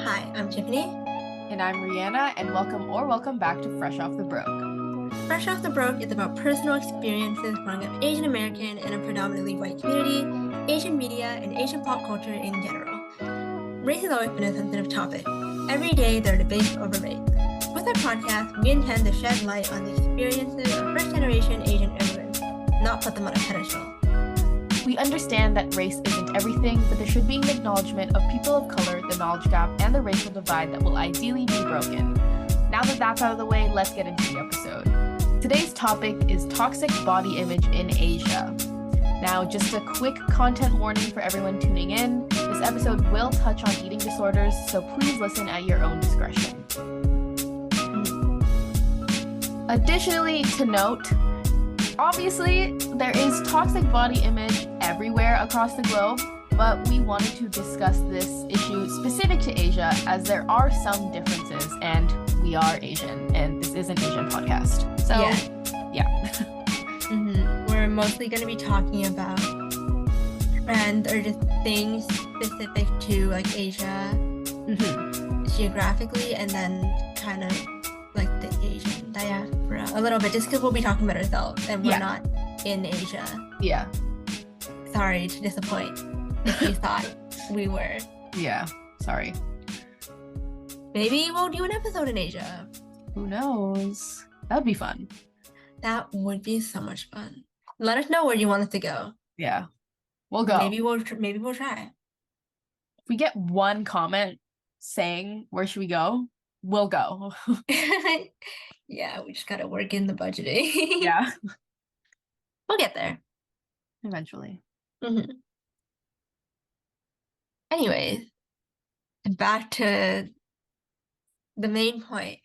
Hi, I'm Tiffany. And I'm Rihanna, and welcome back to Fresh Off the Broke. Fresh Off the Broke is about personal experiences growing up Asian American in a predominantly white community, Asian media, and Asian pop culture in general. Race has always been a sensitive topic. Every day there are debates over race. With our podcast, we intend to shed light on the experiences of first-generation Asian immigrants, not put them on a pedestal. We understand that race isn't everything, but there should be an acknowledgement of people of color, the knowledge gap, and the racial divide that will ideally be broken. Now that that's out of the way, let's get into the episode. Today's topic is toxic body image in Asia. Now, just a quick content warning for everyone tuning in. This episode will touch on eating disorders, so please listen at your own discretion. Additionally, to note, obviously, there is toxic body image everywhere across the globe, but we wanted to discuss this issue specific to Asia as there are some differences, and we are Asian, and this is an Asian podcast. So, yeah. We're mostly going to be talking about trends or just things specific to like Asia geographically, and then kind of like the Asian diaspora a little bit, just because we'll be talking about ourselves and we're not in Asia. Yeah. Sorry to disappoint if you thought we were. Yeah, sorry. Maybe we'll do an episode in Asia. Who knows? That'd be fun. That would be so much fun. Let us know where you want us to go. Yeah, we'll go. Maybe we'll try. If we get one comment saying where should we go, we'll go. Yeah, we just gotta work in the budgeting. Yeah, we'll get there eventually. Anyways, back to the main point.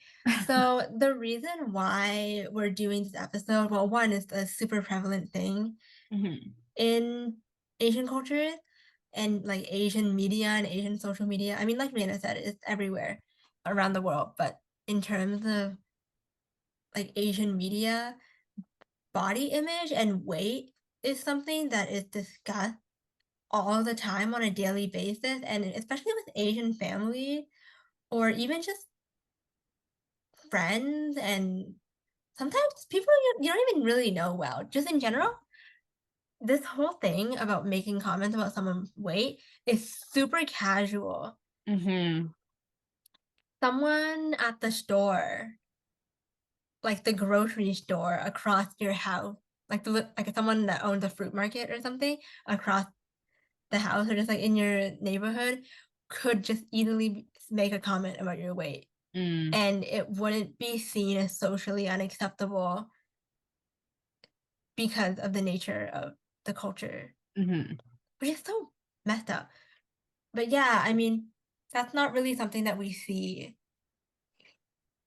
So the reason why we're doing this episode, well, one is a super prevalent thing in Asian cultures and like Asian media and Asian social media. I mean, like Rihanna said, it's everywhere around the world. But in terms of like Asian media, body image and weight is something that is discussed all the time on a daily basis, and especially with Asian families or even just friends and sometimes people you don't even really know well. Just in general, this whole thing about making comments about someone's weight is super casual. Someone at the store, like the grocery store across your house, like someone that owns a fruit market or something across the house or just like in your neighborhood could just easily make a comment about your weight. And it wouldn't be seen as socially unacceptable because of the nature of the culture, which is so messed up. But yeah, I mean, that's not really something that we see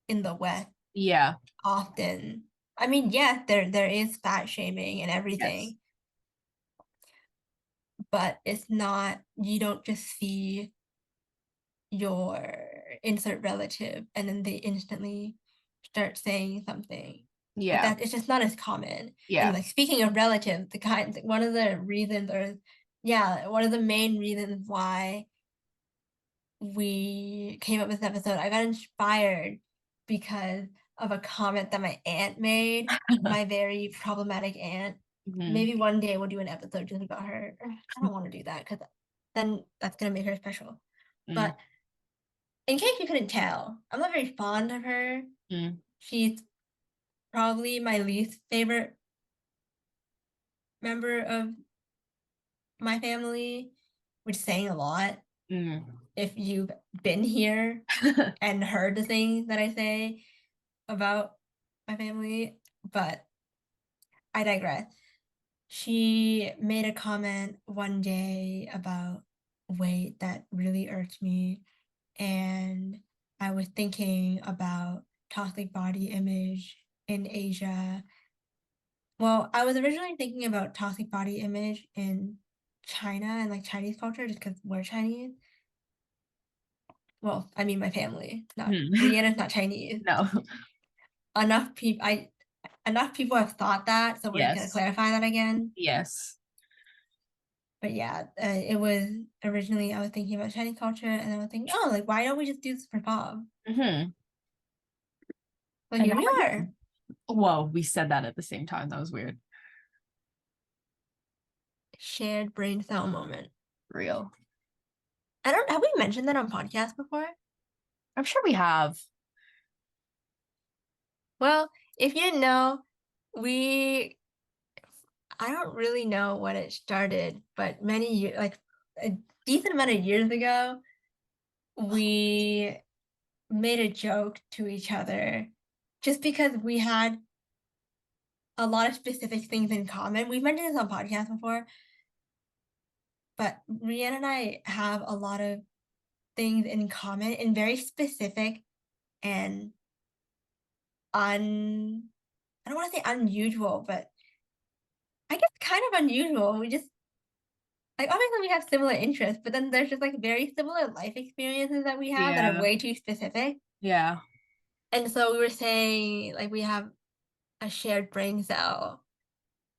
in the West. Yeah. Often. I mean, yes, there is fat shaming and everything. Yes. But it's not, you don't just see your insert relative and then they instantly start saying something. Yeah. It's just not as common. Yeah. And like speaking of relatives, one of the main reasons why we came up with this episode, I got inspired because of a comment that my aunt made, my very problematic aunt. Maybe one day we'll do an episode just about her. I don't want to do that because then that's going to make her special. But in case you couldn't tell, I'm not very fond of her. She's probably my least favorite member of my family, which is saying a lot. If you've been here and heard the things that I say about my family, but I digress. She made a comment one day about weight that really irked me, and I was thinking about toxic body image in Asia. Well, I was originally thinking about toxic body image in China and like Chinese culture just because we're Chinese. Well, I mean my family, not Rihanna's not Chinese. No. Enough people have thought that, so we're just gonna clarify that again. Yes. But yeah, it was originally I was thinking about Chinese culture, and I was thinking, oh, like why don't we just do Super Pop? Mm-hmm. Well, And here now we we're are. here. Whoa, we said that at the same time. That was weird. Shared brain cell moment. Real. I don't have we mentioned that on podcast before? I'm sure we have. Well, if you didn't know, we I don't really know when it started, but many years, like a decent amount of years ago, we made a joke to each other just because we had a lot of specific things in common. We've mentioned this on podcasts before, but Rihanna and I have a lot of things in common and very specific and I don't want to say unusual, but I guess kind of unusual. We just like obviously we have similar interests, but then there's just like very similar life experiences that we have that are Yeah. way too specific. Yeah. And so we were saying like we have a shared brain cell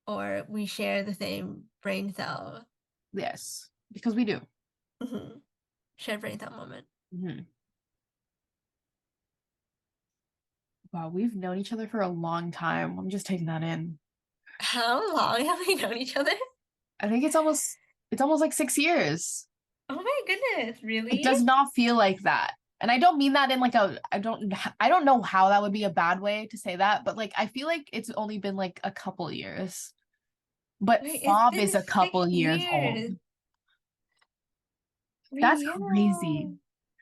or we share the same brain cell. Yes. Because we do. Mm-hmm. Shared brain cell moment. Mm-hmm. Wow, we've known each other for a long time. I'm just taking that in. How long have we known each other? I think it's almost like 6 years. Oh my goodness, It really? does not feel like that. And I don't mean that in like I don't know how that would be a bad way to say that, but like I feel like it's only been like a couple years. But Wait, it's Fob been is a six couple years old. years. That's Rihanna. crazy.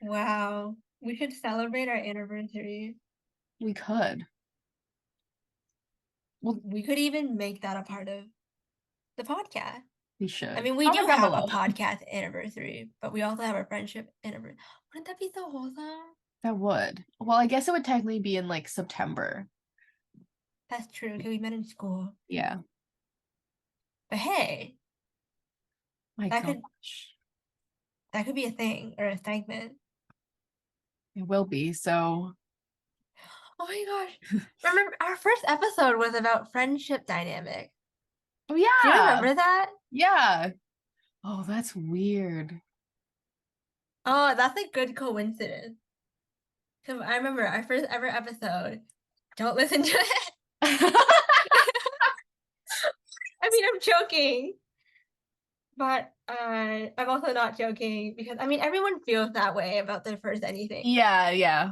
Wow. We should celebrate our anniversary. We could. Well, We could even make that a part of the podcast. we I should. mean, we do Comment down have a below. podcast anniversary, but we also have our friendship anniversary. Wouldn't that be so wholesome? That would. Well, I guess it would technically be in like September. That's true, because we met in school. Yeah. But hey, My that could gosh. that could be a thing or a segment. It will be. So, Oh my gosh. Remember our first episode was about friendship dynamic. oh Do you yeah. remember that? Yeah. Oh, that's weird. Oh, that's a good coincidence. Because I remember our first ever episode. Don't listen to it. I mean, I'm joking. But I'm also not joking because I mean everyone feels that way about their first anything. Yeah, yeah.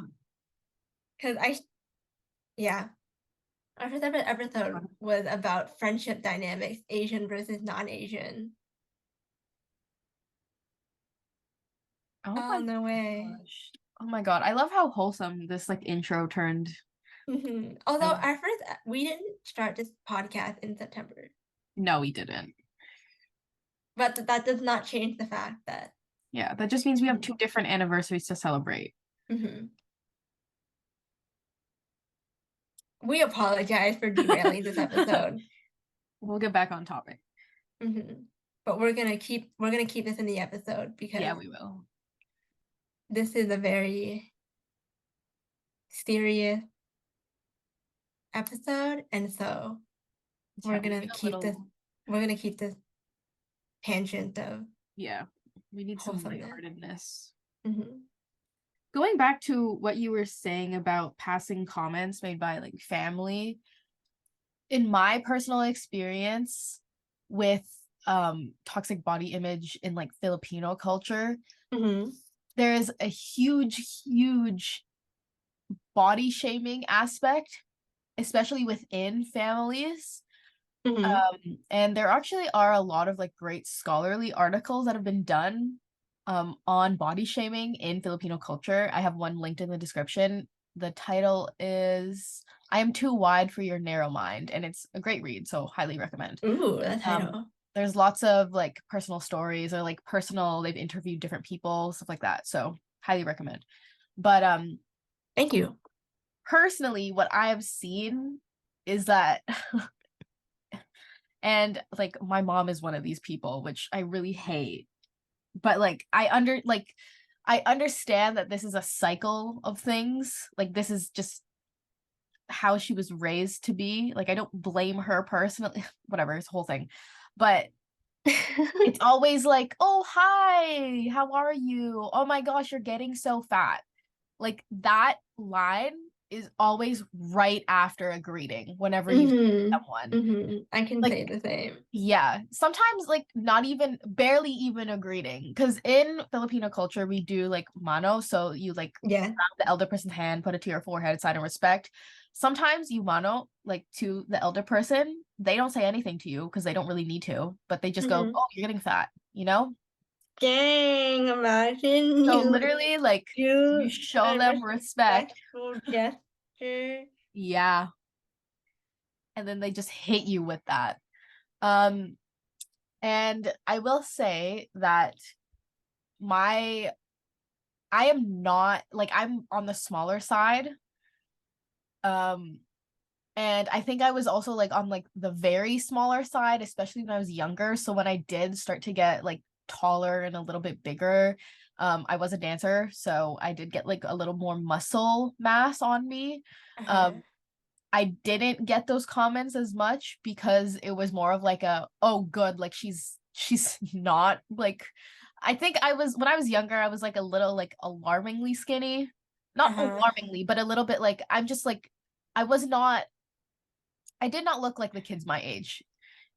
Because yeah, our first ever episode was about friendship dynamics, Asian versus non-Asian. Oh Oh my no way. gosh. Oh my God. I love how wholesome this like intro turned. Although I our first, we didn't start this podcast in September, No, we didn't. but that does not change the fact that Yeah, that just means we have two different anniversaries to celebrate. mhm. We apologize for derailing this episode. We'll get back on topic. But we're gonna keep this in the episode because Yeah, we will. this is a very serious episode, and so we're gonna keep this tangent of Yeah, we need some wholesomeness. lightheartedness. Mm-hmm. Going back to what you were saying about passing comments made by like family, in my personal experience with toxic body image in like Filipino culture, Mm-hmm. there is a huge body shaming aspect, especially within families. And there actually are a lot of like great scholarly articles that have been done on body shaming in Filipino culture. I have one linked in the description. The title is I Am Too Wide for Your Narrow Mind, and it's a great read, so highly recommend. Ooh, that title. There's lots of like personal stories or like they've interviewed different people, stuff like that. So highly recommend. But Thank you. personally, what I have seen is that and like my mom is one of these people, which I really hate. But like I understand that this is a cycle of things. Like this is just how she was raised to be. Like I don't blame her personally, whatever, it's a whole thing. But It's always like, oh, hi, how are you? Oh my gosh, you're getting so fat. Like that line is always right after a greeting whenever you see someone. I can say Like, the same. yeah, sometimes like not even barely even a greeting. Because in Filipino culture, we do like mano. So you like Yeah. grab the elder person's hand, put it to your forehead, sign of respect. Sometimes you mano like to the elder person. They don't say anything to you because they don't really need to, but they just go, Hmm. "Oh, you're getting fat," you know? Dang, imagine So you literally, like you do show a them respect. respectful gesture. Yeah. And then they just hit you with that. Um, and I will say that my I am not like I'm on the smaller side. Um, and I think I was also like on like the very smaller side, especially when I was younger. So when I did start to get like taller and a little bit bigger, I was a dancer, so I did get like a little more muscle mass on me. Uh-huh. Um, I didn't get those comments as much because it was more of like a, oh good, like she's not like I think I was when I was younger, I was like a little like alarmingly skinny. Not Uh-huh. alarmingly, but a little bit like I'm just like I was not I did not look like the kids my age.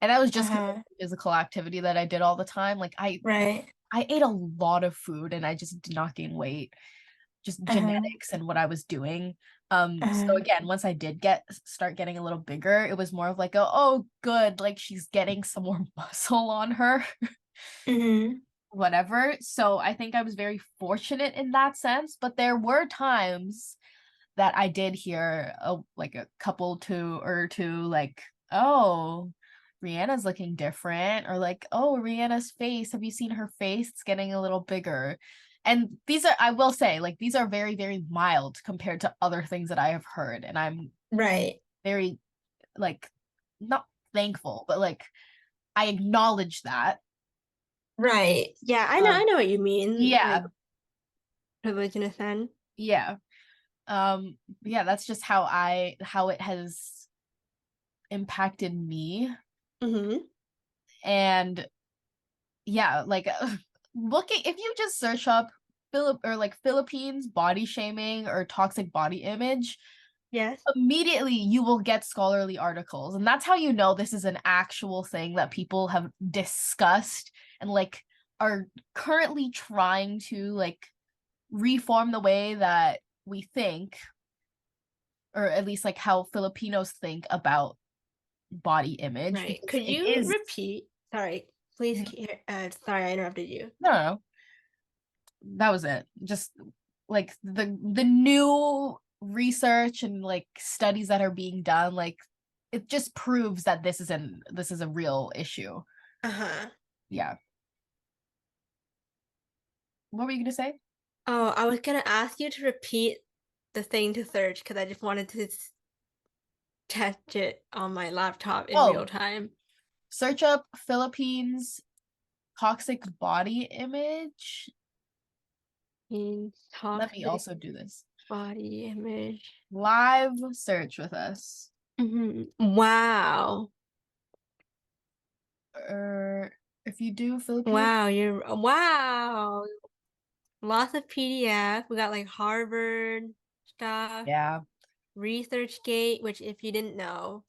And that was just because of Uh-huh. the physical activity that I did all the time. Like Right. I ate a lot of food and I just did not gain weight. Just Uh-huh. genetics and what I was doing. So Uh-huh. again, once I did start getting a little bigger, it was more of like, oh good, like she's getting some more muscle on her, Mm-hmm. whatever. So I think I was very fortunate in that sense, but there were times that I did hear like a couple two like, oh, Rihanna's looking different, or like, oh, Rihanna's face. Have you seen her face? It's getting a little bigger. And these are, I will say, like these are very, very mild compared to other things that I have heard. And I'm Right. very like not thankful, but like I acknowledge that. Right. Yeah, I Um, know what you mean. yeah, Like privilege in a sense. yeah. Yeah, that's just how it has impacted me. Mm-hmm. And yeah, like looking if you just search up Philippines body shaming or toxic body image, Yes. immediately you will get scholarly articles. And that's how you know this is an actual thing that people have discussed and like are currently trying to like reform the way that we think, or at least like how Filipinos think about body image, Right. because Could it you is repeat? Sorry. Please, no, sorry, I interrupted you. no, that was it. Just like the new research and like studies that are being done, like it just proves that this is a real issue. Uh-huh. Yeah. What were you gonna say? Oh, I was gonna ask you to repeat the thing to search because I just wanted to test it on my laptop in real Oh, time. search up Philippines toxic body image. In Let me toxic also do this. body image. Live search with us. Wow. Or if you do Philippines, Wow. Lots of PDF. We got like Harvard stuff, yeah. ResearchGate, which if you didn't know,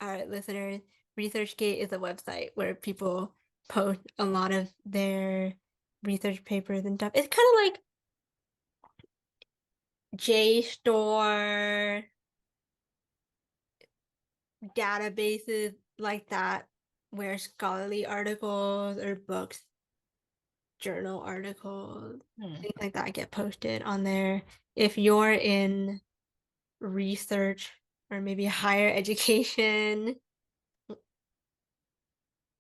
all right, listeners, ResearchGate is a website where people post a lot of their research papers and stuff. It's kind of like JSTOR databases like that, where scholarly articles or books, journal articles, Hmm. things like that get posted on there. If you're in research or maybe higher education,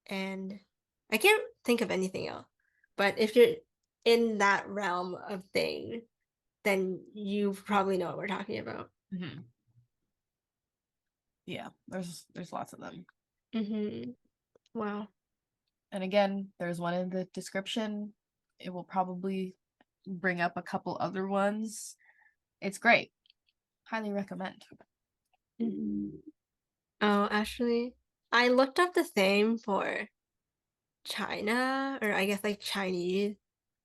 and I can't think of anything else. But if you're in that realm of things, then you probably know what we're talking about. Mhm. Yeah, there's lots of them. Wow. And again, there's one in the description. It will probably bring up a couple other ones. It's great. Highly recommend. Mhm. Oh, actually, I looked up the same for China, or I guess like Chinese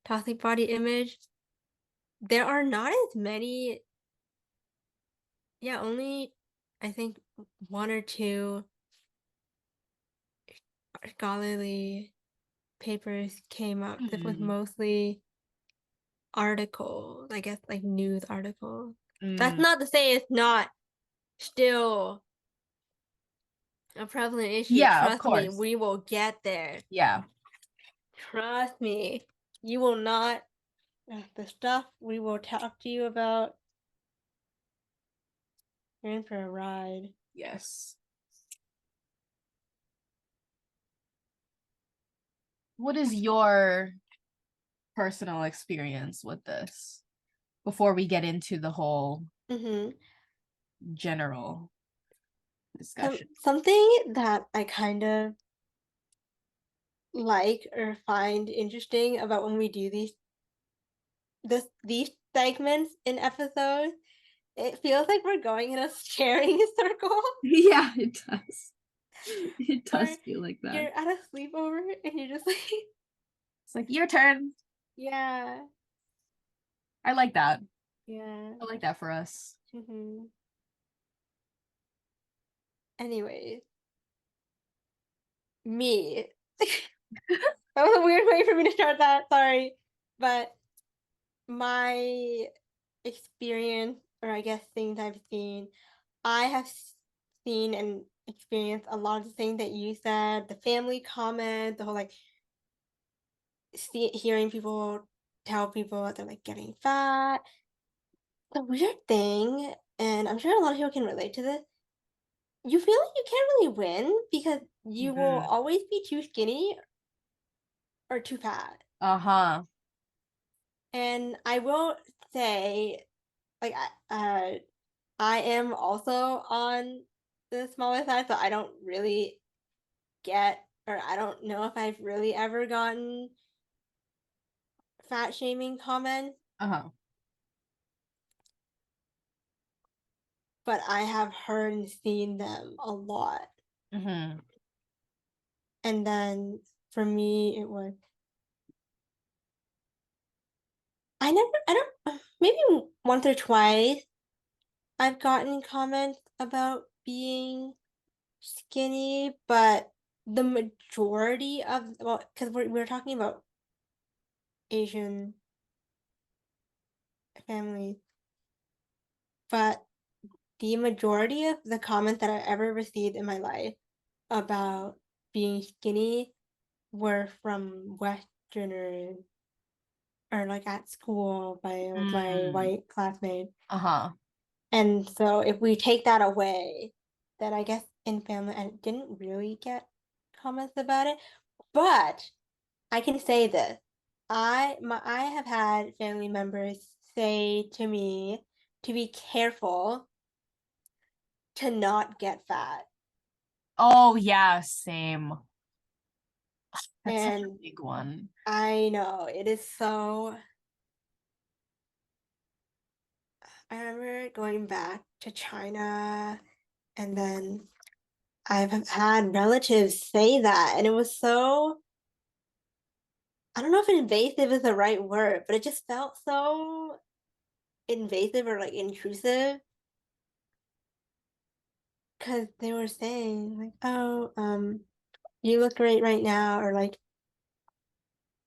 toxic body image, there are not as many, yeah, only I think one or two scholarly papers came out that was mostly articles, I guess like news articles. That's not to say it's not still a prevalent issue. Yeah, of Trust me, course. we will get there. Yeah. Trust me. You will not, the stuff we will talk to you about, you're in for a ride. Yes. What is your personal experience with this before we get into the whole general discussion? Something that I kind of like or find interesting about when we do these segments in episodes, it feels like we're going in a sharing circle. Yeah, it does. It does Or feel like that. you're at a sleepover and you're just like, it's like your turn. Yeah. I like that. Yeah. I like that for us. Anyways, me. That was a weird way for me to start that. Sorry. But my experience, or I guess things I've seen, I have seen and experienced a lot of the things that you said, the family comments, the whole like hearing people tell people that they're like getting fat. The weird thing, and I'm sure a lot of people can relate to this, you feel like you can't really win because you will always be too skinny or too fat. Uh-huh. And I will say, like, I am also on the smaller side, so I don't really get, or I don't know if I've really ever gotten fat shaming comments. Uh-huh. But I have heard and seen them a lot. And then for me, it was, I don't, maybe once or twice I've gotten comments about being skinny, but the majority of, well, because we're talking about Asian families, but the majority of the comments that I ever received in my life about being skinny were from Westerners or like at school by like my white classmates. And so if we take that away, then I guess in family I didn't really get comments about it. But I can say this. I have had family members say to me to be careful to not get fat. Oh, yeah, same. That's such a And big one. I know it is so. I remember going back to China, and then I've had relatives say that, and it was so. I don't know if invasive is the right word, but it just felt so invasive or like intrusive. Because they were saying like, oh, you look great right now, or like,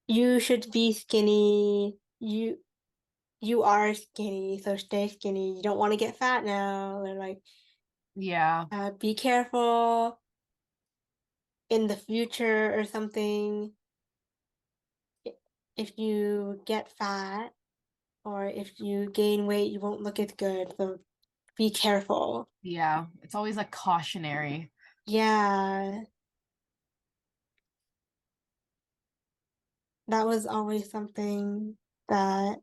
you should be skinny. You are skinny, so stay skinny. You don't want to get fat now. They're like, Yeah. be careful in the future or something. If you get fat or if you gain weight, you won't look as good. So be careful. Yeah. It's always like cautionary. Yeah. That was always something that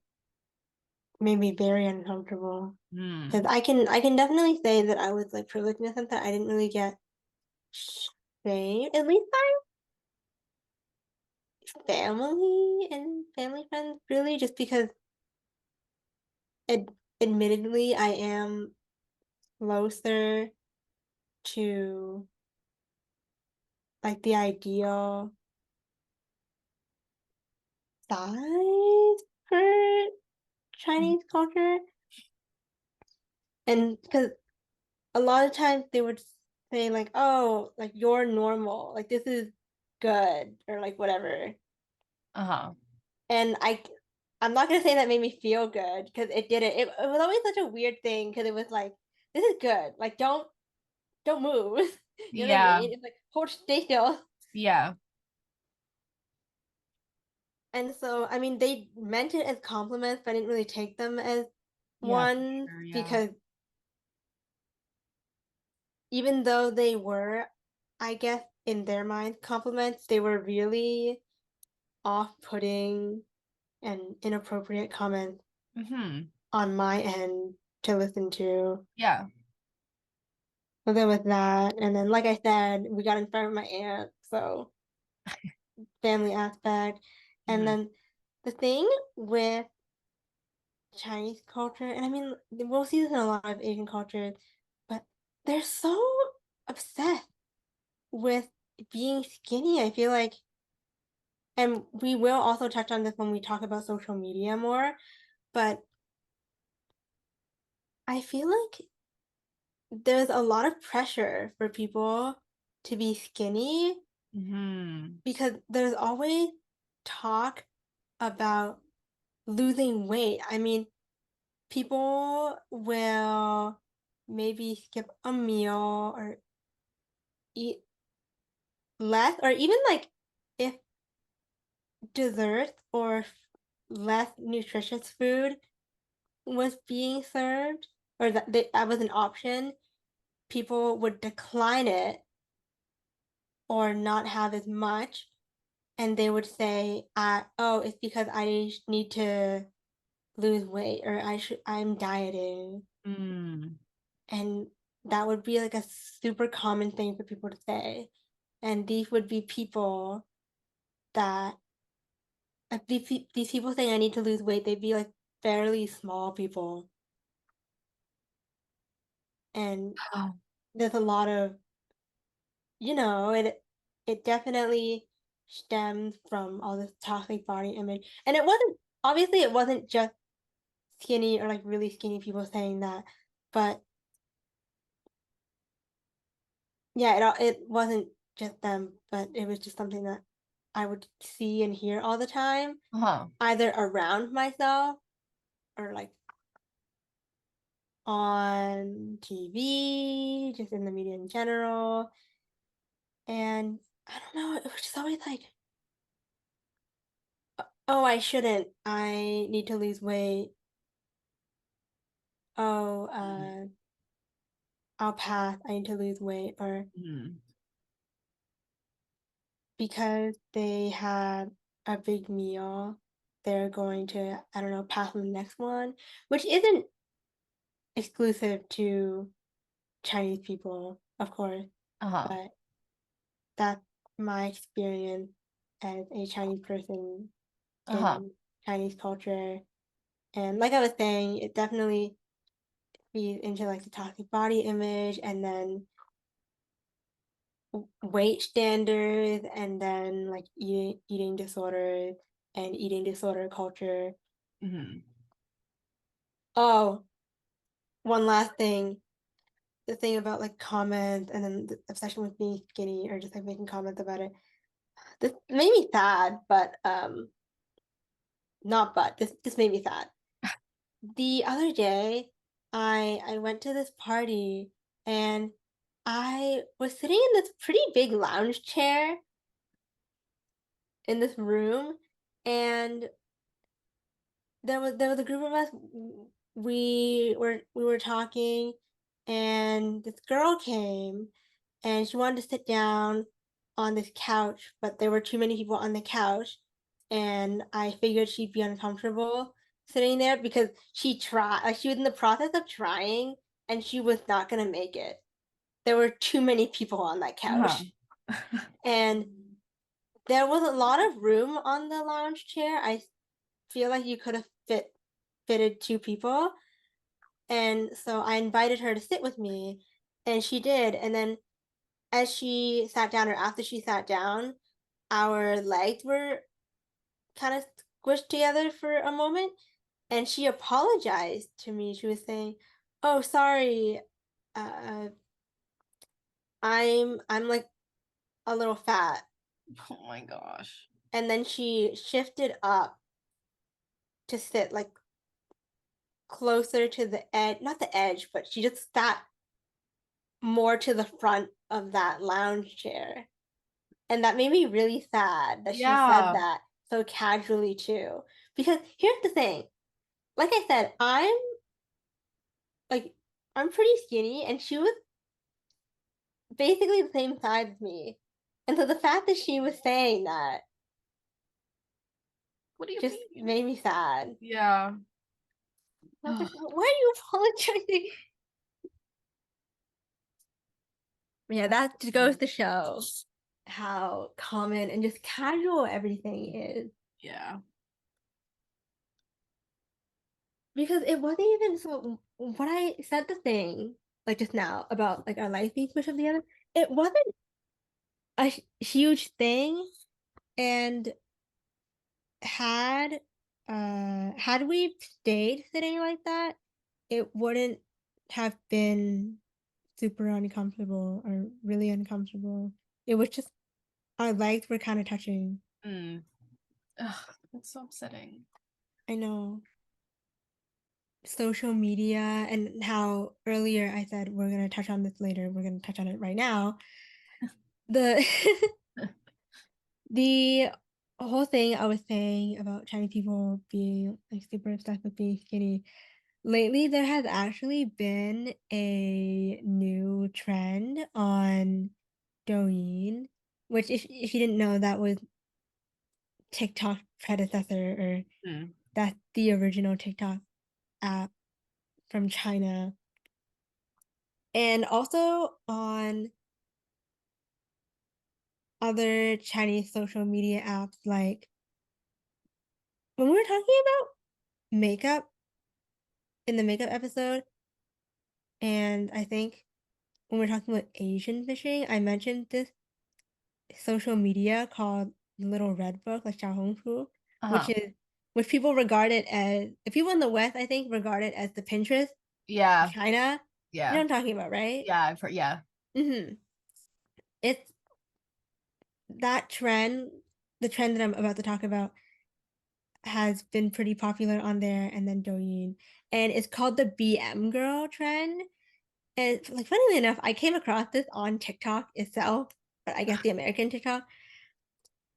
made me very uncomfortable. Because I can definitely say that I was like privileged in the sense that I didn't really get shame, at least by family and family friends, really, just because admittedly I am closer to like the ideal size for Chinese culture. And because a lot of times they would say like, oh, like you're normal, like this is good or like whatever. Uh-huh. And I'm not gonna say that made me feel good because it didn't. It was always such a weird thing because it was like, this is good. Like don't move. You know what I Yeah. mean? It's like hold stay still. Yeah. And so I mean they meant it as compliments, but I didn't really take them as Yeah, for one sure. Yeah. because even though they were, I guess, in their minds compliments, they were really off-putting and inappropriate comments Mm-hmm. on my end to listen to. Yeah. So there was that, and then like I said, we got in front of my aunt, so family aspect. And Mm-hmm. then the thing with Chinese culture, and I mean we'll see this in a lot of Asian cultures, but they're so obsessed with being skinny. I feel like, and we will also touch on this when we talk about social media more, but I feel like there's a lot of pressure for people to be skinny Mm-hmm. because there's always talk about losing weight. I mean, people will maybe skip a meal or eat less, or even like if desserts or less nutritious food was being served or that was an option, people would decline it or not have as much. And they would say, oh, it's because I need to lose weight or I'm dieting. Mm. And that would be like a super common thing for people to say. And these would be people that, like these people saying I need to lose weight, they'd be like fairly small people. And Oh. there's a lot of, it definitely stems from all this toxic body image. And it wasn't just skinny or like really skinny people saying that, but yeah, it wasn't just them, but it was just something that I would see and hear all the time, Uh-huh. either around myself or like on TV, just in the media in general. And I don't know, it was just always like, oh, I shouldn't. I need to lose weight. Oh, I'll pass. I need to lose weight. Or Mm-hmm. because they had a big meal, they're going to, I don't know, pass on the next one, which isn't exclusive to Chinese people, of course, Uh-huh. but that's my experience as a Chinese person Uh-huh. in Chinese culture. And like I was saying, it definitely feeds into like the toxic body image and then weight standards and then like eating disorders and eating disorder culture. Mm-hmm. Oh, one last thing. The thing about like comments and then the obsession with being skinny or just like making comments about it. This made me sad, but not but this made me sad. The other day, I went to this party and I was sitting in this pretty big lounge chair in this room, and there was a group of us. We were talking, and this girl came, and she wanted to sit down on this couch, but there were too many people on the couch, and I figured she'd be uncomfortable sitting there because she was in the process of trying, and she was not gonna make it. There were too many people on that Uh-huh. couch, and there was a lot of room on the lounge chair. I feel like you could have fitted two people. And so I invited her to sit with me, and she did. And then as she sat down, or after she sat down, our legs were kind of squished together for a moment, and she apologized to me. She was saying, "Oh, sorry, uh, I'm like a little fat." Oh my gosh. And then she shifted up to sit like closer to the edge, not the edge, but she just sat more to the front of that lounge chair. And that made me really sad that she said Yeah. that so casually too. Because here's the thing. Like I said, like I'm pretty skinny and she was basically the same size as me. And so the fact that she was saying that What do you just mean? made me sad. Yeah. I was like, why are you apologizing? Yeah, that just goes to show how common and just casual everything is. Yeah. Because it wasn't even so when I said the thing like just now about like our life being pushed up together, it wasn't a huge thing. And had had we stayed sitting like that, it wouldn't have been super uncomfortable or really uncomfortable. It was just our legs were kind of touching. Mm. Ugh, that's so upsetting. I know. Social media and how earlier I said we're going to touch on this later, we're going to touch on it right now. The the whole thing I was saying about Chinese people being like super obsessed with being skinny. Lately, there has actually been a new trend on Douyin, which if you didn't know, that was TikTok predecessor, or Mm. that's the original TikTok app from China. And also on other Chinese social media apps, like when we were talking about makeup in the makeup episode, and I think when we we're talking about Asian fishing, I mentioned this social media called Little Red Book, like Xiaohongshu, which Uh-huh. is which people regard it as, if people in the West, I think, regard it as the Pinterest of Yeah. China. You know Yeah. what I'm talking about, right? Yeah, I've heard, yeah. Mm-hmm. It's that trend, the trend that I'm about to talk about has been pretty popular on there, and then Douyin. And it's called the BM girl trend. And like funnily enough, I came across this on TikTok itself, but I guess the American TikTok.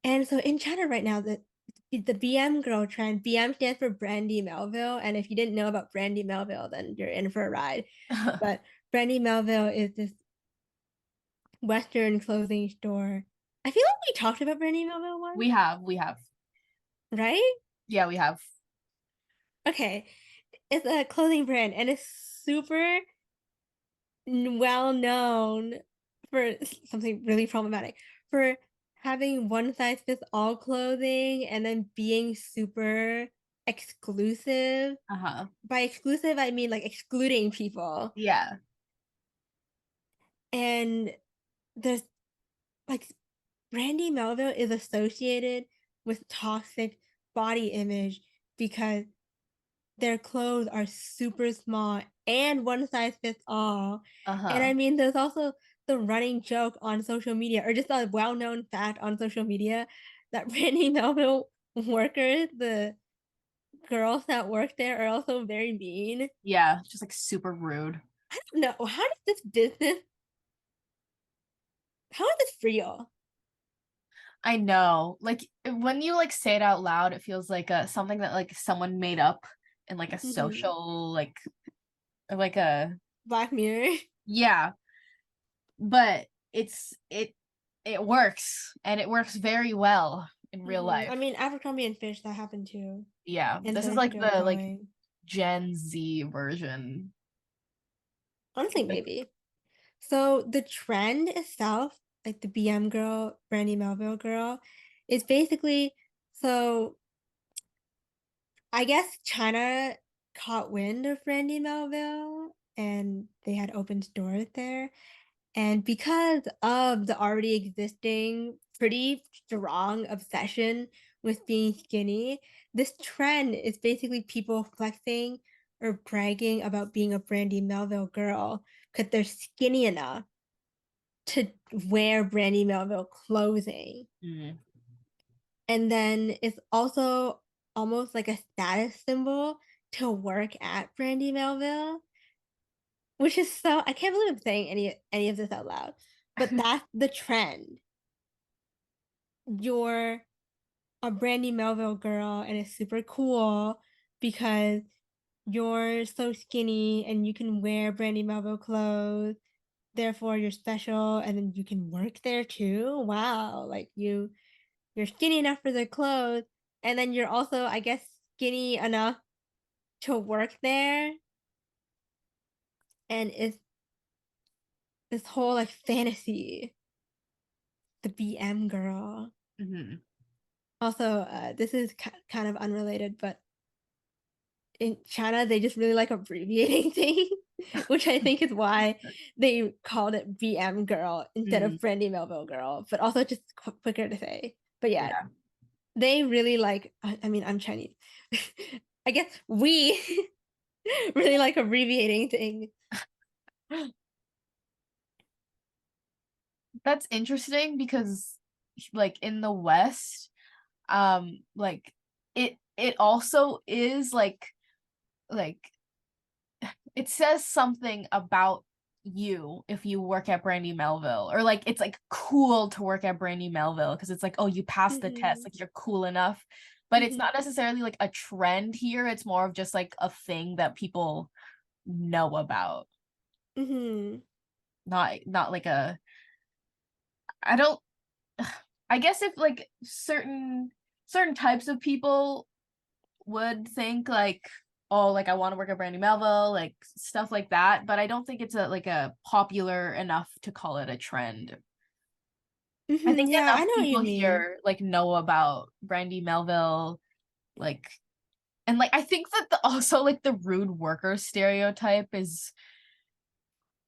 And so in China right now, the BM girl trend, BM stands for Brandy Melville. And if you didn't know about Brandy Melville, then you're in for a ride. But Brandy Melville is this Western clothing store. I feel like we talked about Brandy Melville once, We have. right? Yeah, we have. Okay. It's a clothing brand and it's super well known for something really problematic, for having one size fits all clothing and then being super exclusive. Uh-huh. By exclusive, I mean like excluding people. Yeah. And there's like Brandy Melville is associated with toxic body image because their clothes are super small and one size fits all. And Uh-huh. I mean, there's also the running joke on social media, or just a well known fact on social media, that Brandy Melville workers, the girls that work there, are also very mean. Yeah, just like super rude. I don't know. How does this business, how is this real? I know. Like when you like say it out loud, it feels like something that like someone made up in like a Mhm. social like a Black Mirror. yeah, but it works and it works very well in real I life. mean, Abercrombie and Fish, that happened too. Yeah, And this is so should like go the like going. Gen Z version. Honestly, Like, maybe. So the trend itself, like the BM girl, Brandy Melville girl, is basically, so I guess China caught wind of Brandy Melville and they had opened stores there. And because of the already existing pretty strong obsession with being skinny. This trend is basically people flexing or bragging about being a Brandy Melville girl because they're skinny enough to wear Brandy Melville clothing. Mm. And then it's also almost like a status symbol to work at Brandy Melville, which is so I can't believe I'm saying any of this out loud. But that's the trend. You're a Brandy Melville girl and it's super cool because you're so skinny and you can wear Brandy Melville clothes. Therefore, you're special and then you can work there too. Wow, like you're skinny enough for the clothes and then you're also, I guess, skinny enough to work there. And it's this whole like fantasy, the BM girl. Mhm. Also, this is kind of unrelated, but in China, they just really like abbreviating things, which I think is why they called it BM girl instead of Mm. Brandy Melville girl, but also just quicker to say. But yeah, Yeah. they really like, I mean, I'm Chinese. I guess we really like abbreviating things. That's interesting because like in the West, like it also is like it says something about you if you work at Brandy Melville, or like it's like cool to work at Brandy Melville because it's like, oh, you passed the test, Hmm. like you're cool enough. But it's not Hmm. necessarily like a trend here. It's more of just like a thing that people know about. Hmm. Not like a I don't I guess if like certain types of people would think like, oh, like I want to work at Brandy Melville, like stuff like that, but I don't think it's a popular enough to call it a trend. I Hmm. think Yeah, I enough know what you people mean. here like know about Brandy Melville, like, and like I think that also like the rude worker stereotype is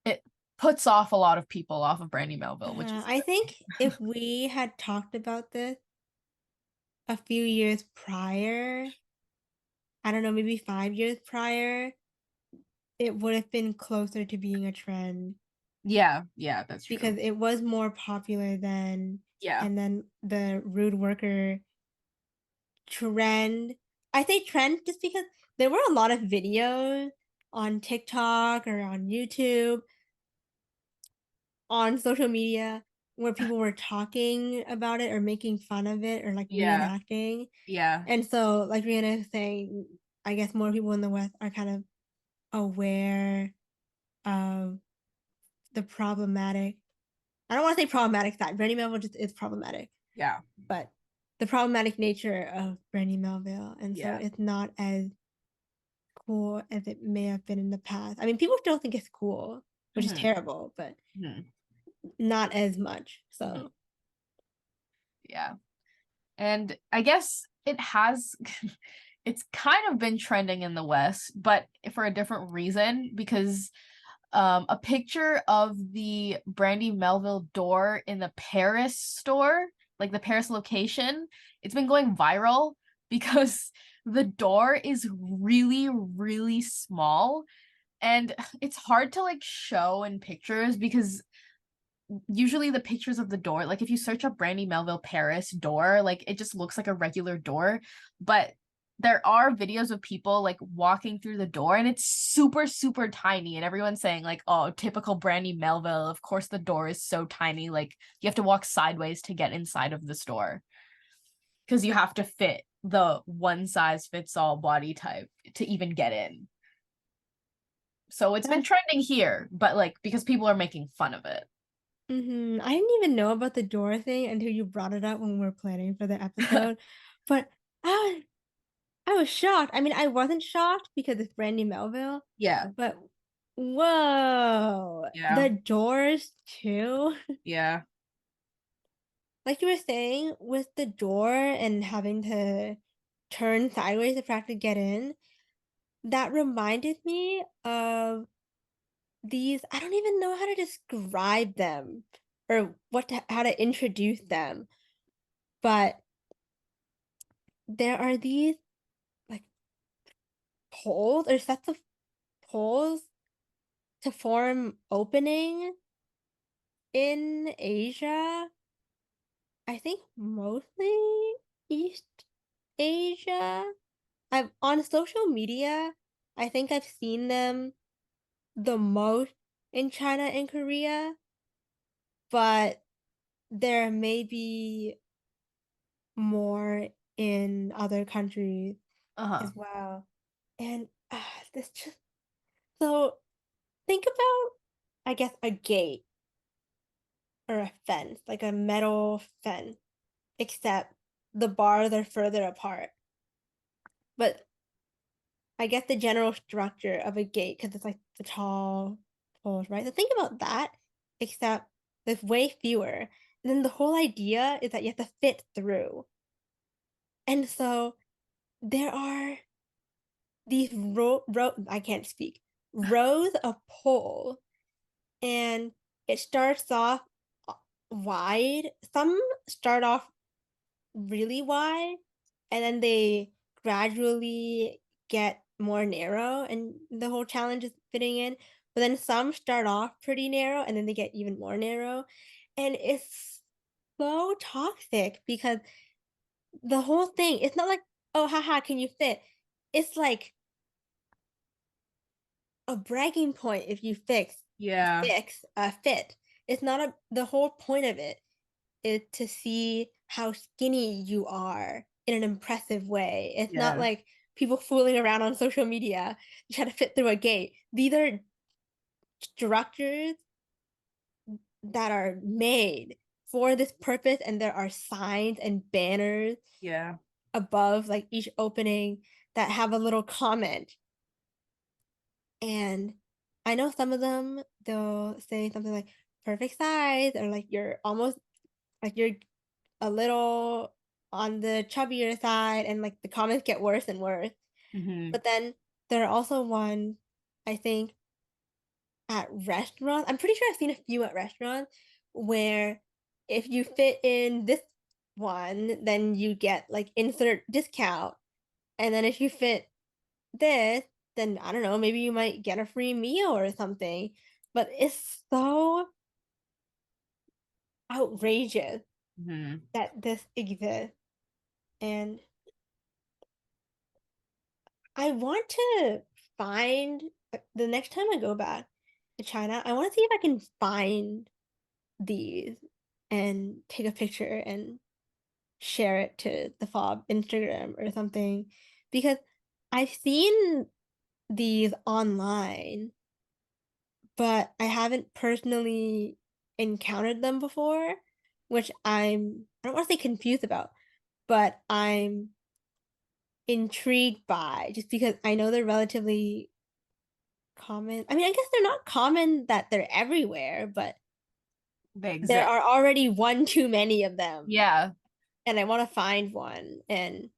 it puts off a lot of people off of Brandy Melville, which is I think if we had talked about this a few years prior, I don't know, maybe 5 years prior, it would have been closer to being a trend yeah, that's true. because it was more popular then. Yeah. And then the rude worker trend, I say trend just because there were a lot of videos on TikTok or on YouTube, on social media, where people were talking about it or making fun of it or like Yeah. reenacting. Yeah. And so, like Rihanna is saying, I guess more people in the West are kind of aware of the problematic. I don't want to say problematic side. Brandy Melville just is problematic, Yeah. but the problematic nature of Brandy Melville, and so Yeah. it's not as cool as it may have been in the past. I mean, people still think it's cool, which is Hmm. terrible, but Hmm. not as much. Hmm. So, Yeah. And I guess it has it's kind of been trending in the West, but for a different reason because a picture of the Brandy Melville door in the Paris store, like the Paris location, it's been going viral because the door is really, really small and it's hard to like show in pictures because usually the pictures of the door, like if you search up Brandy Melville Paris door, like it just looks like a regular door, but there are videos of people like walking through the door and it's super super tiny and everyone's saying like, oh, typical Brandy Melville, of course the door is so tiny, like you have to walk sideways to get inside of the store because you have to fit the one size fits all body type to even get in. So it's been that's trending here, but like because people are making fun of it. I didn't even know about the door thing until you brought it up when we were planning for the episode. But I I was shocked. I mean, I wasn't shocked because it's Brandy Melville, Yeah. but whoa, Yeah. the doors too. Yeah. Like you were saying, with the door and having to turn sideways to practically get in, that reminded me of these. I don't even know how to describe them or how to introduce them, but there are these like poles or sets of poles to form opening in Asia. I think mostly East Asia. I've on social media, I think I've seen them the most in China and Korea, but there may be more in other countries Uh-huh. as well. And this just so think about, I guess, a gate or a fence, like a metal fence, except the bars are further apart. But I get the general structure of a gate because it's like the tall poles, right? So think about that, except there's way fewer. And then the whole idea is that you have to fit through. And so there are these I can't speak, rows of poles, and it starts off uh, wide. Some start off really wide, and then they gradually get more narrow, and the whole challenge is fitting in. But then some start off pretty narrow, and then they get even more narrow, and it's so toxic because the whole thing, it's not like, oh, haha, can you fit? It's like a bragging point if you Yeah. fix a fit. It's not a the whole point of it is to see how skinny you are in an impressive way. It's not Yeah. like people fooling around on social media to try to fit through a gate. These are structures that are made for this purpose, and there are signs and banners Yeah. above like each opening that have a little comment. And I know some of them, they'll say something like perfect size, or like you're almost like you're a little on the chubbier side, and like the comments get worse and worse. Hmm. But then there are also ones, I think, at restaurants. I'm pretty sure I've seen a few at restaurants where if you fit in this one, then you get like insert discount. And then if you fit this, then I don't know, maybe you might get a free meal or something. But it's so outrageous Hmm. that this exists. And I want to find the next time I go back to China, I want to see if I can find these and take a picture and share it to the FOB Instagram or something, because I've seen these online, but I haven't personally encountered them before, which I don't want to say confused about, but I'm intrigued by just because I know they're relatively common. I mean, I guess they're not common that they're everywhere, but They there exist. are already one too many of them. Yeah. And I want to find one and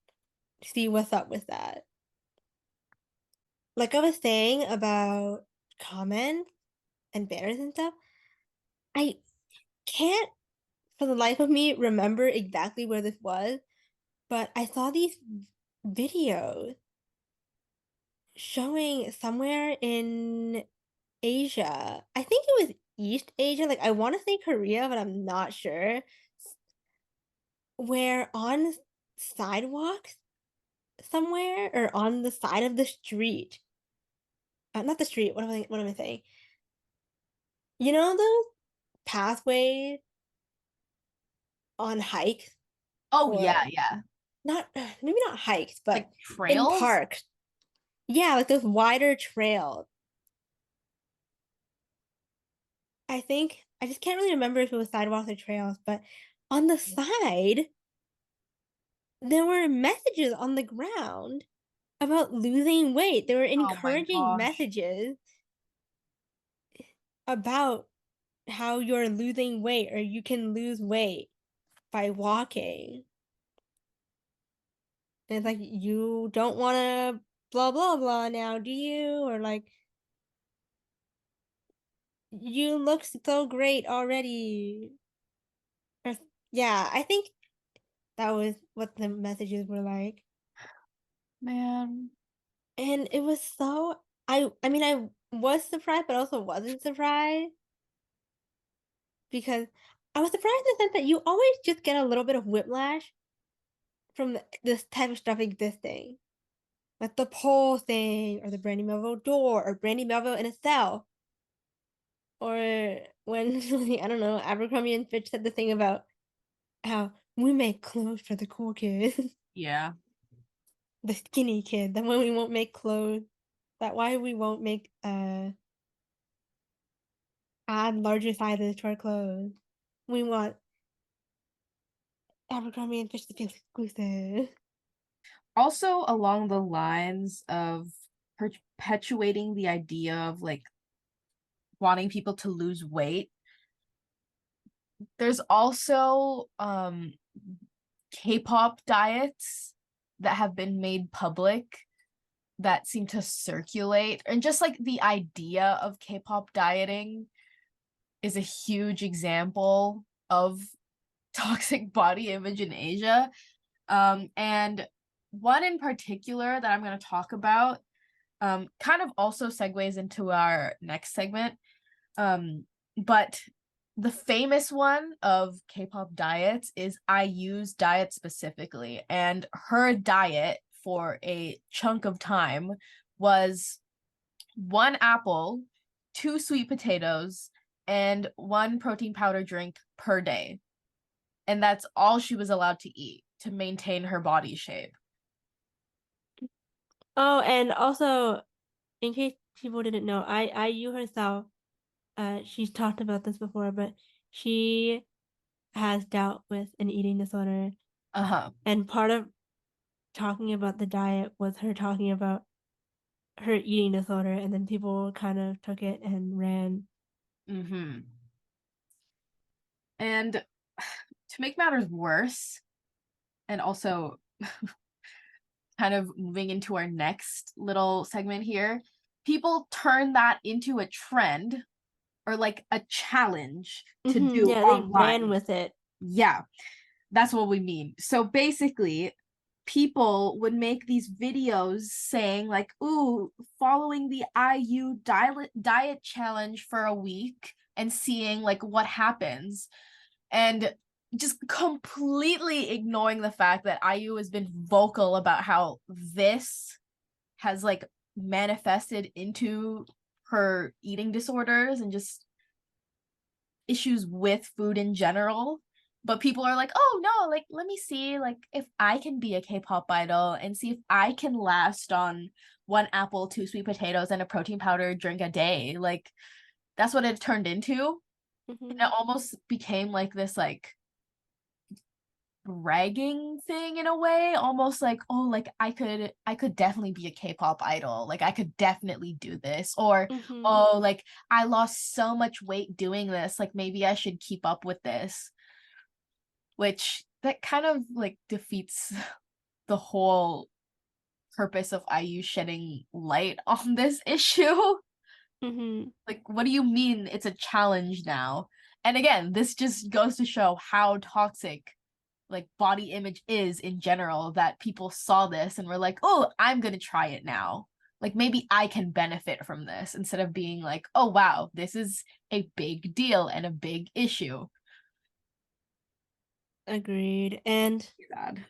see what's up with that. Like I was saying about comments and banners and stuff, I can't for the life of me remember exactly where this was, but I saw these videos showing somewhere in Asia. I think it was East Asia. Like I want to say Korea, but I'm not sure. Where on sidewalks somewhere or on the side of the street, not the street. What am I saying? You know those pathways on hikes Oh yeah, or yeah. not? Maybe not hikes, but Like in trails? parks. Yeah, like those wider trails. I think I just can't really remember if it was sidewalks or trails, but on the side there were messages on the ground about losing weight. There were Oh my encouraging gosh. messages about how you're losing weight or you can lose weight by walking. And it's like you don't want to blah blah blah now, do you? Or like you look so great already. Or, yeah, I think That was what the messages were like. Man. And it was so I mean I was surprised but also wasn't surprised because I was surprised in the sense that you always just get a little bit of whiplash from this type of stuff existing. Like the pole thing or the Brandy Melville door or Brandy Melville in a cell. Or when I don't know, Abercrombie and Fitch said the thing about how we make clothes for the cool kids. Yeah. The skinny kid. That why we won't make clothes. That why we won't make add larger sizes to our clothes. We want Abercrombie and Fitch to feel exclusive. Also, along the lines of perpetuating the idea of like wanting people to lose weight, there's also K-pop diets that have been made public that seem to circulate, and just like the idea of K-pop dieting is a huge example of toxic body image in Asia. And one in particular that I'm going to talk about kind of also segues into our next segment. But the famous one of K-pop diets is IU's diet specifically. And her diet for a chunk of time was 1 apple, 2 sweet potatoes, and 1 protein powder drink per day. And that's all she was allowed to eat to maintain her body shape. Oh, and also, in case people didn't know, IU herself, she's talked about this before, but she has dealt with an eating disorder. Uh-huh. And part of talking about the diet was her talking about her eating disorder, and then people kind of took it and ran. Mm-hmm. And to make matters worse, and also kind of moving into our next little segment here, people turn that into a trend or like a challenge to do Yeah, they ran online. with it. Yeah, that's what we mean. So basically, people would make these videos saying like, "Ooh, following the IU diet challenge for a week and seeing like what happens." And just completely ignoring the fact that IU has been vocal about how this has like manifested into her eating disorders and just issues with food in general. But people are like, oh no, like let me see like if I can be a K-pop idol and see if I can last on 1 apple, 2 sweet potatoes, and a protein powder drink a day. Like that's what it turned into. And it almost became like this like bragging thing in a way, almost like, oh, like I could definitely be a K-pop idol, like I could definitely do this, or oh, like I lost so much weight doing this, like maybe I should keep up with this, which that kind of like defeats the whole purpose of IU shedding light on this issue. Like, what do you mean it's a challenge now? And again, this just goes to show how toxic like body image is in general, that people saw this and were like, oh, I'm gonna try it now, like maybe I can benefit from this, instead of being like, oh wow, this is a big deal and a big issue. Agreed. And God.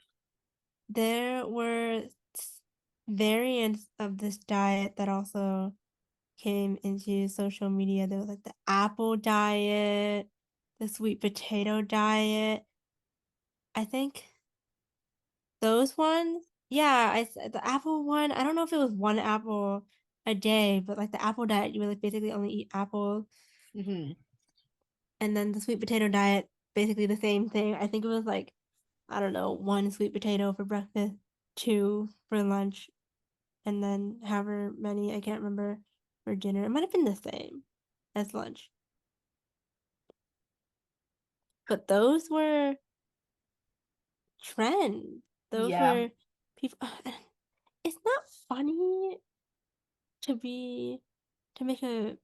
there were variants of this diet that also came into social media. There was like the apple diet, the sweet potato diet. I think those ones, yeah, the apple one, I don't know if it was 1 apple a day, but like the apple diet, you would like basically only eat apples. Mm-hmm. And then the sweet potato diet, basically the same thing. I think it was like, I don't know, 1 sweet potato for breakfast, 2 for lunch, and then however many, I can't remember, for dinner. It might have been the same as lunch. But those were trends. Those Yeah. were people. It's not funny to be to make a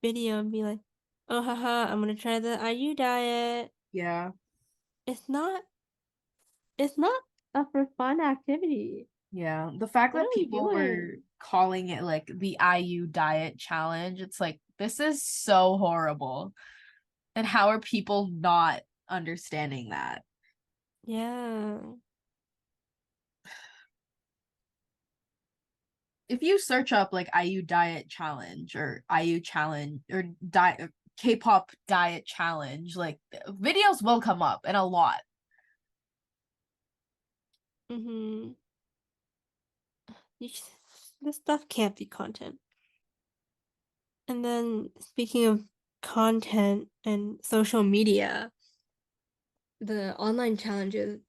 video and be like, oh haha, I'm gonna try the IU diet. Yeah. It's not It's not a for fun activity. Yeah, the fact What that are we people were doing? calling it like the IU diet challenge, it's like this is so horrible. And how are people not understanding that? Yeah. If you search up like IU diet challenge or IU challenge or diet K-pop diet challenge, like videos will come up and a lot. Mm-hmm. This stuff can't be content. And then speaking of content and social media, the online challenges,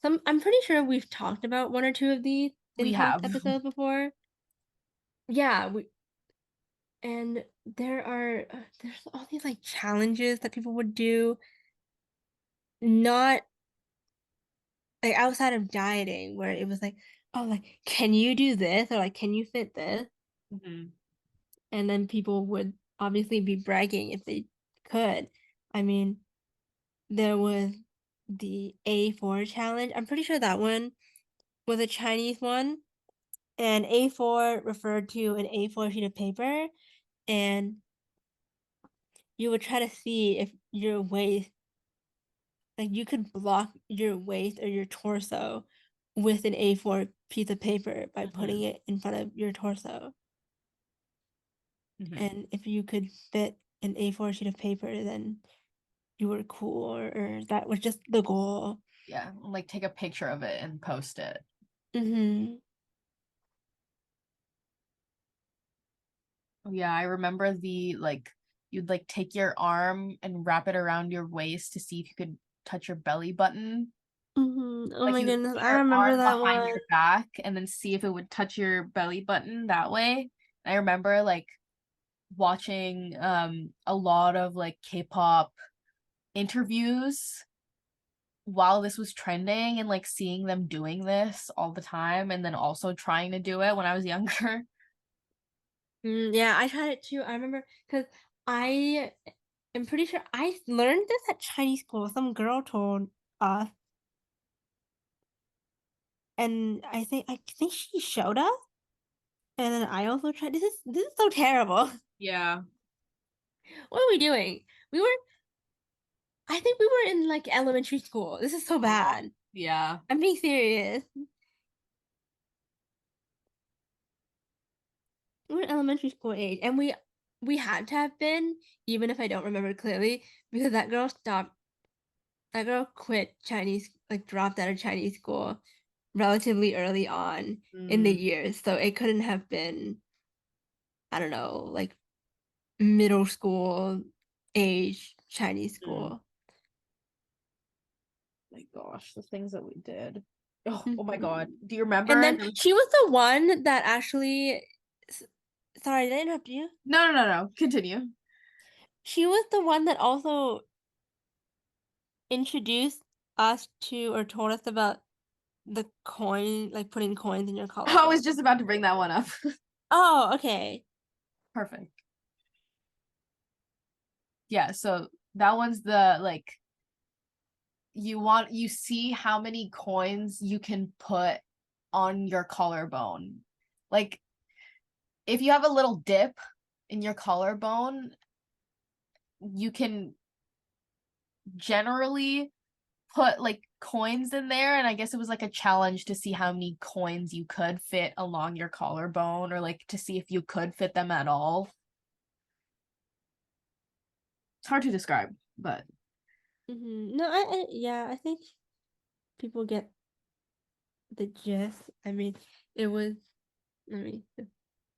I'm pretty sure we've talked about one or two of these in We past have. episodes before. Yeah, and there's all these like challenges that people would do, not like outside of dieting, where it was like, oh, like, can you do this? Or like, can you fit this? Mhm. And then people would obviously be bragging if they could. I mean, there was the A4 challenge. I'm pretty sure that one was a Chinese one. And A4 referred to an A4 sheet of paper, and you would try to see if your waist, like you could block your waist or your torso with an A4 piece of paper by putting Mhm. it in front of your torso. Mhm. And if you could fit an A4 sheet of paper, then you were cool, or that was just the goal. Yeah, like take a picture of it and post it. Mm-hmm. Yeah, I remember the like you'd like take your arm and wrap it around your waist to see if you could touch your belly button. Mm-hmm. Oh Like my you goodness, put I your remember arm that behind one. your back and then see if it would touch your belly button that way. I remember like watching a lot of like K-pop interviews while this was trending and like seeing them doing this all the time and then also trying to do it when I was younger. Yeah, I tried it too. I remember because I am pretty sure I learned this at Chinese school. Some girl told us, and I think she showed us, and then I also tried. This is so terrible. Yeah. What are we doing? We were I think we were in like elementary school. This is so Oh, bad. yeah. I'm being serious. We were elementary school age, and we had to have been, even if I don't remember clearly, because that girl stopped. That girl quit Chinese, like dropped out of Chinese school relatively early on in the Mm, years. So it couldn't have been, I don't know, like middle school age Chinese mm. school. My gosh, the things that we did. Oh my God. Mhm. Do you And remember? then she was the one that actually, sorry, did I interrupt you? No, no, no, no. Continue. She was the one that also introduced us to or told us about the coin, like putting coins in your I was collarbone. just about to bring that one up. Oh, okay. Perfect. Yeah, so that one's the like you see how many coins you can put on your collarbone. Like if you have a little dip in your collarbone, you can generally put like coins in there, and I guess it was like a challenge to see how many coins you could fit along your collarbone or like to see if you could fit them at all. It's hard to describe, but No, yeah, I think people get the gist. I mean, it was, let me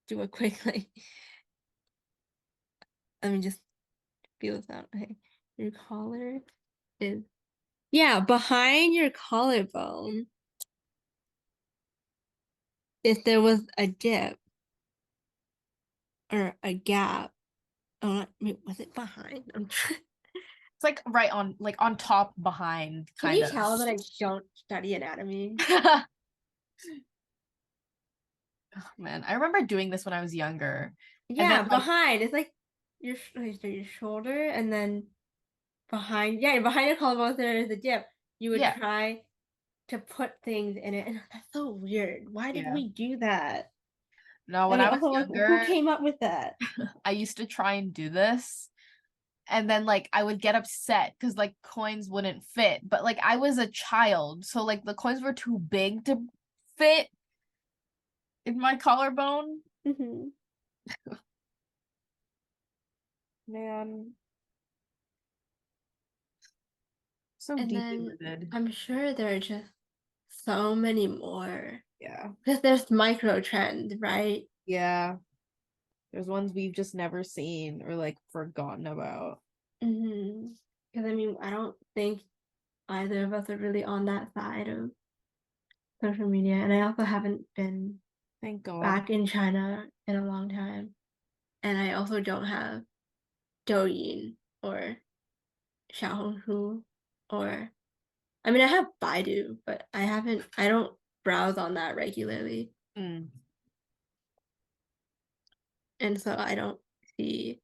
do a quick, like, let me just feel this out. Okay. Your collar is, yeah, behind your collarbone, if there was a dip or a gap, wait, was it behind? it's like right on like on top behind Can kind you of. tell that I don't study anatomy? Man, I remember doing this when I was younger. And then Yeah, like behind. It's like your shoulder, and then behind, yeah, behind your collarbone there is a dip. You would yeah, try. to put things in it, and that's so weird. Why did Yeah. we do that? No, when Okay, I was also, like, younger, who came up with that? I used to try and do this. And then like I would get upset because like coins wouldn't fit. But like I was a child, so like the coins were too big to fit in my collarbone. Hmm. Man. So And deeply then rooted. I'm sure there are just so many more. Yeah. Because there's micro trends, right? Yeah. There's ones we've just never seen or like forgotten about. Mm-hmm. Because I mean, I don't think either of us are really on that side of social media, and I also haven't been Thank God. back in China in a long time, and I also don't have Douyin or Xiaohongshu, or I mean, I have Baidu, but I don't browse on that regularly, Mm. and so I don't see.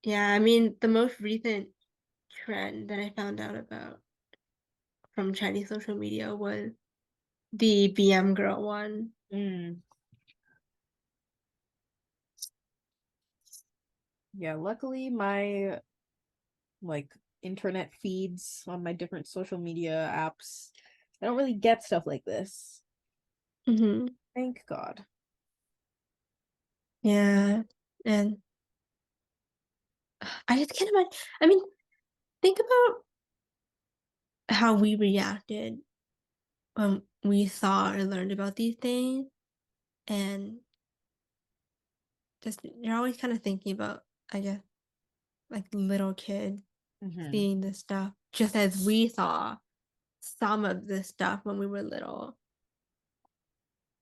Yeah, I mean, the most recent trend that I found out about from Chinese social media was the BM girl one. Mm. Yeah, luckily my like internet feeds on my different social media apps, I don't really get stuff like this. Mm-hmm. Thank God. Yeah, and I just can't imagine. I mean, think about how we reacted when we saw or learned about these things, and just you're always kind of thinking about, I guess, like little kids Mm-hmm. seeing this stuff, just as we saw some of this stuff when we were little,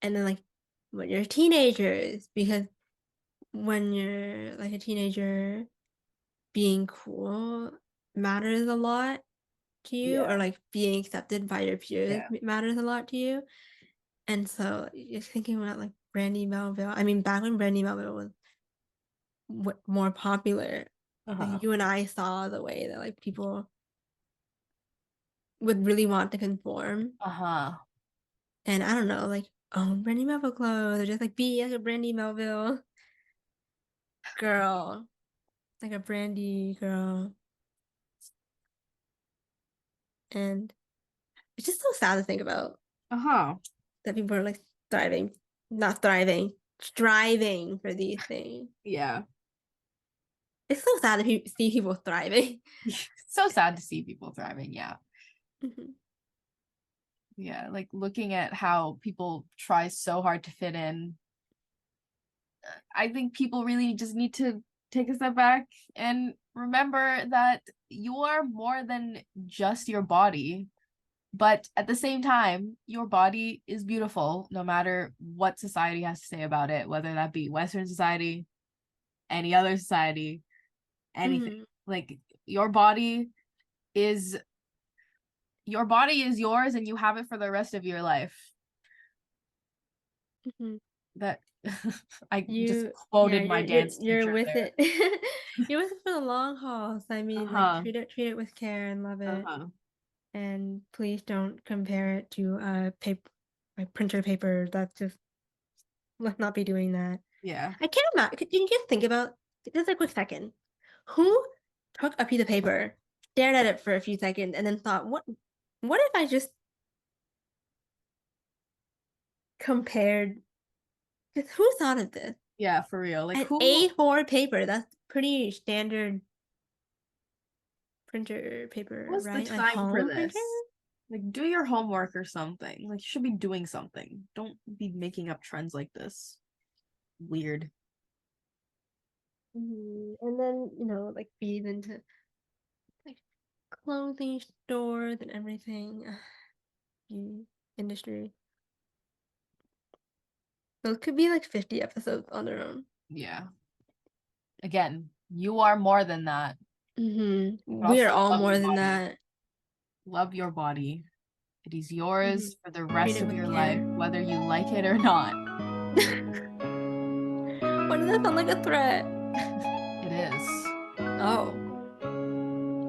and then like when you're teenagers, because when you're like a teenager, being cool matters a lot to you, or Yeah. like being accepted by your peers Yeah. matters a lot to you. And so you're thinking about like Brandy Melville. I mean, back when Brandy Melville was more popular, Uh-huh. like you and I saw the way that like people would really want to conform. Uh-huh. And I don't know, like, oh, Brandy Melville clothes, or just like be like a Brandy Melville girl, like a Brandy girl. And it's just so sad to think about Uh-huh. that people are like thriving, not thriving, striving for these things. Yeah. It's so sad to see people thriving. So sad to see people thriving. Yeah. Mhm. Yeah. Like looking at how people try so hard to fit in. I think people really just need to take a step back and remember that you are more than just your body. But at the same time, your body is beautiful no matter what society has to say about it, whether that be Western society, any other society, anything. Mhm. Like your body is yours and you have it for the rest of your life. Mhm. That I just You, yeah, quoted my dance you're teacher with there. it. You're with it for the long haul. So I mean, like Uh-huh. treat it with care and love it. Uh-huh. And please don't compare it to paper, like printer paper. That's just, let's not be doing that. Yeah. I can't imagine. Could you just think about just a quick second? Who took a piece of paper, stared at it for a few seconds, and then thought, what if I just compared? Just who thought of this? Yeah, for real. Like An who A4 paper. That's pretty standard printer paper, was the right? Like time for home printer? this? Like do your homework or something. Like you should be doing something. Don't be making up trends like this. Weird. And then, like feed into like clothing stores and everything. Industry. Those could be like 50 episodes on their own. Yeah. Again, you are more than that. But We are also all love more your than body. that. Love your body. It is Mm-hmm. yours for the Treat rest it of with your life, care. whether you like it or not. Why does that sound like a threat? It is. Oh.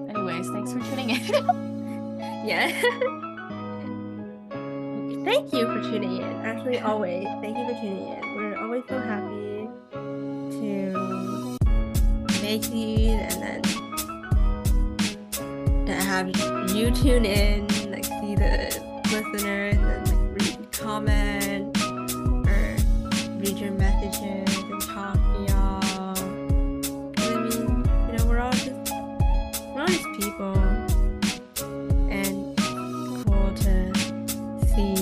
Anyways, thanks for tuning in. Yeah. thank you for tuning in. Actually, always thank you for tuning in. We're always so happy to make these and then to have you tune in, like see the listeners and like read comment or read your messages and talk to y'all. I mean, you know, we're all just people, and it's cool to see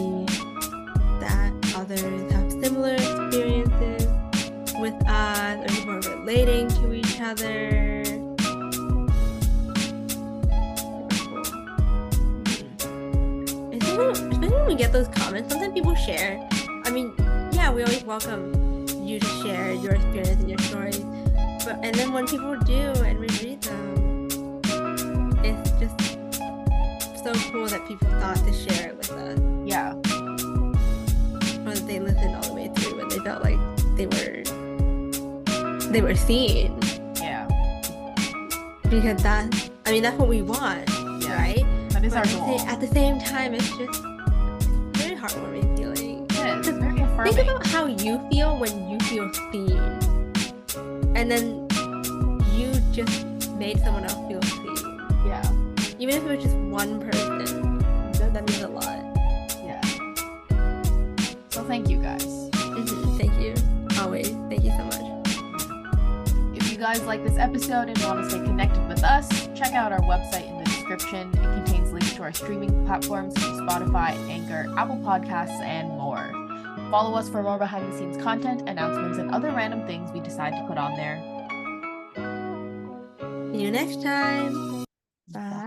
that others have similar experiences with us, or people are relating to each other. Especially when we get those comments, sometimes people share. I mean, yeah, we always welcome you to share your experience and your stories. And then when people do and we read them, it's just so cool that people thought to share it with us. Yeah. Or that they listened all the way through and they felt like they were seen. Yeah. Because that's what we want, right? That is our goal. At the same time, it's just very heartwarming feeling. It is. It's very affirming. Think about how you feel when you feel seen. And then you just made someone else feel seen. Yeah. Even if it was just one person, that means a lot. Yeah. So thank you guys. Thank you. Always. Thank you so much. If you guys like this episode and want to stay connected with us, check out our website in the description. It contains links to our streaming platforms such as Spotify, Anchor, Apple Podcasts, and more. Follow us for more behind-the-scenes content, announcements, and other random things we decide to put on there. See you next time. Bye.